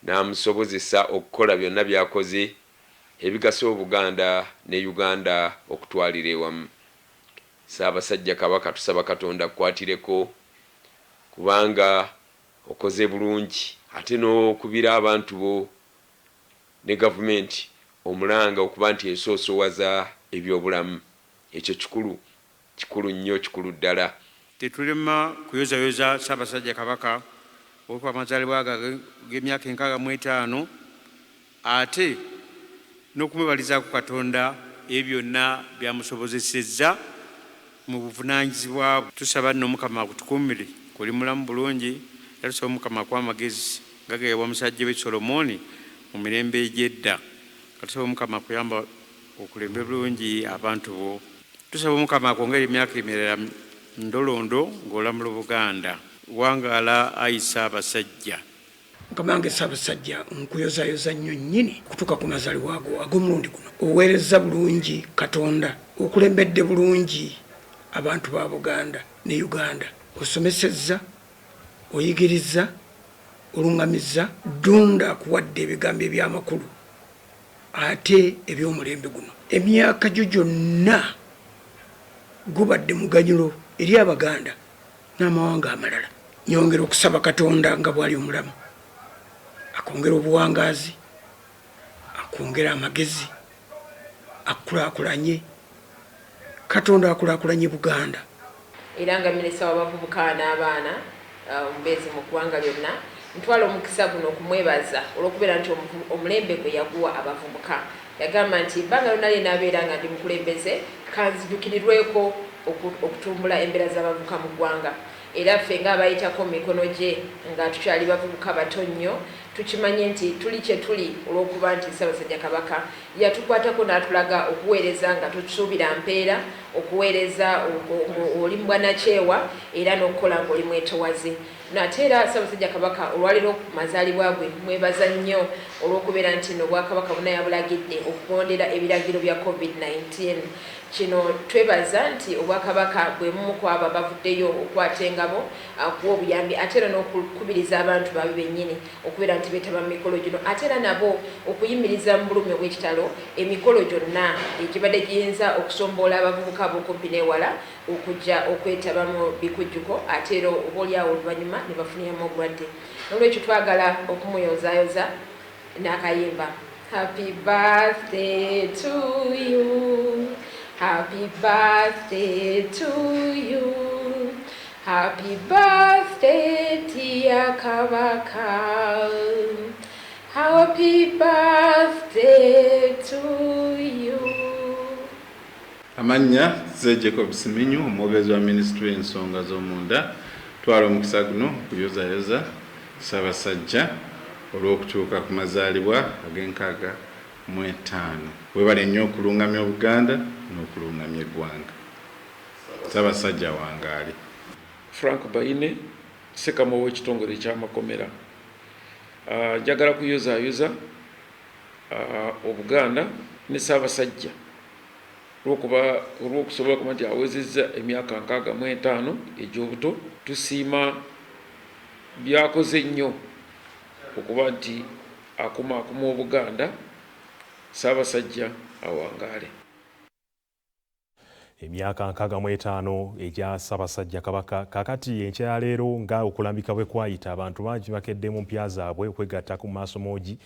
n'amusobozesa okukola byonna byakoze ebigasa Obuganda ne Uganda okutwalira ewamu. Ssaabasajja Kabaka tusaba Katonda akukwatireko kubanga okoze bulungi ate n'okubira abantu bo ne gavumenti omulanga okuba nti esoosowaza ebyobulamu. Ekyo kikulu nnyo, kikulu ddala. Tetulema kuyozayoza Ssaabasajja Kabaka olw'okuba amazaalibwa g'emyaka 65 ate n'okumwebaliza ku Katonda ebyo byonna byamusobozesezza mu buvunaanyizibwa bwe. Tusaba nno Mukama akutukuumire kuli mulamu bulungi, era tusaba Mukama akuwa amagezi gagawa musajja we Solomoni mu mirembe egy'edda. Tusaba Mukama akuyamba okulembe bulungi abantu bo. Tusaba Mukama akwongere emyaka emirala ndolondo ng'olamula Buganda. Wangaala Ayi Ssaabasajja. Mukama wange Ssaabasajja nkuyozayoza nnyo nnyini kutuuka ku mazaalibwa ago ag'omulundi guno. Oweereza bulungi Katonda, okulembedde bulungi abantu ba Buganda ne Uganda. Osomesezza, oyigiriza, oluŋŋamizza, Ddunda akuwadde ebigambo eby'amakulu ate eby'omulembe guno. Emyaka gyo gyonna gubadde muganyulo eri Abaganda n'amawanga amalala. Nyongera okusaba Katonda nga bw'ali omulamu akwongera obuwangaazi, akwongera amagezi, akulaakulanye. Katonda akulaakulanye Buganda. Era nga minisita w'abavubuka n'abaana omubeezi mu ggwanga lyonna, ntwala omukisa guno okumwebaza olw'okubeera nti omulembe gwe yaguwa abavubuka. Yagamba nti ebbanga lyonna lyenaabeera nga ndi mukulembeze kanzijukirirweko okutumbula embeera z'abavubuka mu ggwanga. Era ffe ng'abayitako mu mikono gye nga tukyali bavubuka bato nnyo, tukimanye nti tuli kye tuli olw'okuba nti Ssaabasajja Kabaka yatukwatako n'atulaga okuweereza nga tusuubira mpeera, okuweereza oli mu bwanakyewa era n'okukola ng'oli mwetowaze. Ate era Ssaabasajja Kabaka olwaliro ku mazaalibwa gwe mwebaza nnyo olw'okubeera nti n'Obwakabaka buna yabulagidde okugondera ebiragiro bya COVID-19. Kino twebaza nti Obwakabaka bwe mumu ku abo bavuddeyo okwata engabo kuwa obuyambi ate era n'okukubiriza abantu baabwe bennyini okubeera nti beetaba mu mikolo gino, ate era nabo okuyimiriza mu bulumi obw'ekitalo emikolo gyonna egibadde giyinza okusomboola abavubuka ab'okumpi n'ewala okujja okwetaba mu bikujjuko ate era obaolyawo oluvannyuma ne bafuniramu obulwadde. N'olwekyo twagala okumuyozaayoza n'akayimba Happy birthday to you. Happy birthday to you. Happy birthday, dear Kabaka. Happy birthday to you. Amanya ze Jacob Siminyu, omwogezi wa Ministry ensonga z'omunda. Twala omukisa guno kuyozayoza Ssaabasajja olw'okutuuka ku mazaalibwa ag'enkaaga webale nnyo okulungamya Obuganda n'okulungamya eggwanga. Ssaabasajja wangaali. Frank Baine, Sekamo w'ekitongole ky'amakomera. Njagala kuyozaayoza Obuganda ne Ssaabasajja olw'okusobola kuba nti awezezza emyaka 65 egy'obuto. Tusiima byakoze nnyo okuba nti akuma Obuganda. Ssaabasajja awangaale. Emyaka 65 egya Ssaabasajja Kabaka kakati enkyaleero nga okulambika bwe kwayita abantu bangi bakedde mu mpya zaabwe okwegatta ku maaso moogi